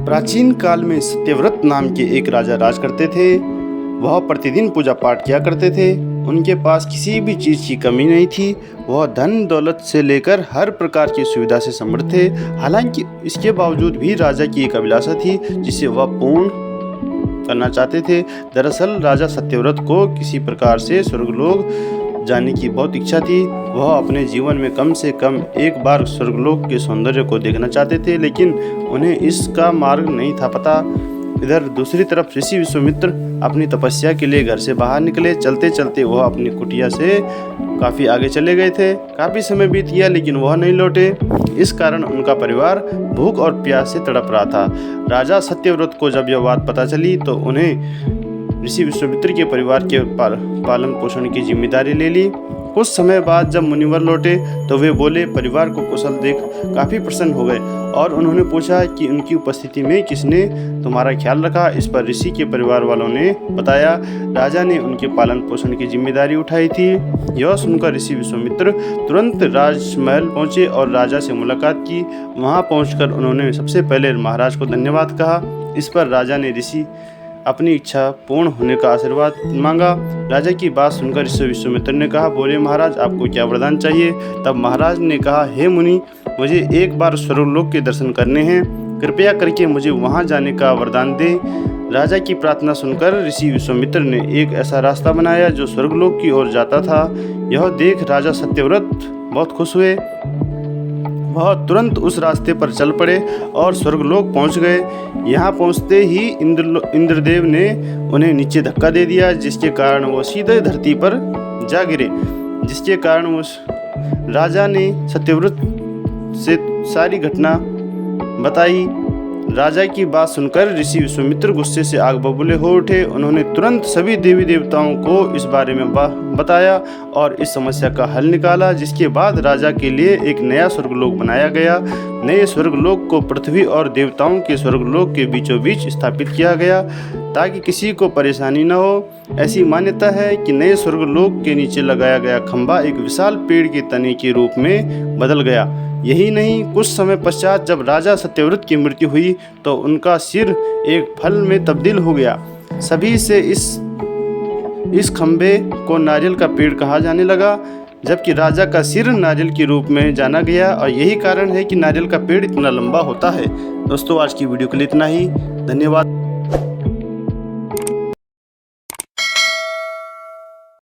प्राचीन काल में सत्यव्रत नाम के एक राजा राज करते थे। वह प्रतिदिन पूजा पाठ किया करते थे। उनके पास किसी भी चीज़ की कमी नहीं थी। वह धन दौलत से लेकर हर प्रकार की सुविधा से समृद्ध थे। हालांकि इसके बावजूद भी राजा की एक अभिलाषा थी जिसे वह पूर्ण करना चाहते थे। दरअसल राजा सत्यव्रत को किसी प्रकार से स्वर्गलोक जाने की बहुत इच्छा थी। वह अपने जीवन में कम से कम एक बार स्वर्गलोक के सौंदर्य को देखना चाहते थे, लेकिन उन्हें इसका मार्ग नहीं था पता। इधर दूसरी तरफ ऋषि विश्वामित्र अपनी तपस्या के लिए घर से बाहर निकले। चलते चलते वह अपनी कुटिया से काफ़ी आगे चले गए थे। काफ़ी समय बीत गया लेकिन वह नहीं लौटे। इस कारण उनका परिवार भूख और प्यास से तड़प रहा था। राजा सत्यव्रत को जब यह बात पता चली तो उन्हें ऋषि विश्वामित्र के परिवार के पालन पोषण की जिम्मेदारी ले ली। कुछ समय बाद जब मुनिवर लौटे तो वे बोले, परिवार को कुशल देख काफ़ी प्रसन्न हो गए और उन्होंने पूछा कि उनकी उपस्थिति में किसने तुम्हारा ख्याल रखा। इस पर ऋषि के परिवार वालों ने बताया, राजा ने उनके पालन पोषण की जिम्मेदारी उठाई थी। यह सुनकर ऋषि विश्वामित्र तुरंत राजमहल पहुंचे और राजा से मुलाकात की। वहां पहुंचकर उन्होंने सबसे पहले महाराज को धन्यवाद कहा। इस पर राजा ने ऋषि अपनी इच्छा पूर्ण होने का आशीर्वाद मांगा। राजा की बात सुनकर ऋषि विश्वामित्र ने कहा, बोले महाराज आपको क्या वरदान चाहिए। तब महाराज ने कहा, हे मुनि, मुझे एक बार स्वर्गलोक के दर्शन करने हैं। कृपया करके मुझे वहां जाने का वरदान दें। राजा की प्रार्थना सुनकर ऋषि विश्वामित्र ने एक ऐसा रास्ता बनाया जो स्वर्गलोक की ओर जाता था। यह देख राजा सत्यव्रत बहुत खुश हुए। वह तुरंत उस रास्ते पर चल पड़े और स्वर्गलोक पहुंच गए। यहाँ पहुंचते ही इंद्रदेव ने उन्हें नीचे धक्का दे दिया, जिसके कारण वो सीधे धरती पर जा गिरे। जिसके कारण उस राजा ने सत्यव्रत से सारी घटना बताई। राजा की बात सुनकर ऋषि विश्वामित्र गुस्से से आग बबूले हो उठे। उन्होंने तुरंत सभी देवी देवताओं को इस बारे में बताया और इस समस्या का हल निकाला, जिसके बाद राजा के लिए एक नया स्वर्गलोक बनाया गया। नए स्वर्गलोक को पृथ्वी और देवताओं के स्वर्गलोक के बीचों बीच स्थापित किया गया ताकि किसी को परेशानी न हो। ऐसी मान्यता है कि नए स्वर्गलोक के नीचे लगाया गया खंभा एक विशाल पेड़ के तने के रूप में बदल गया। यही नहीं, कुछ समय पश्चात जब राजा सत्यव्रत की मृत्यु हुई तो उनका सिर एक फल में तब्दील हो गया। सभी से इस खंभे को नारियल का पेड़ कहा जाने लगा, जबकि राजा का सिर नारियल के रूप में जाना गया और यही कारण है कि नारियल का पेड़ इतना लंबा होता है। दोस्तों, आज की वीडियो के लिए इतना ही। धन्यवाद।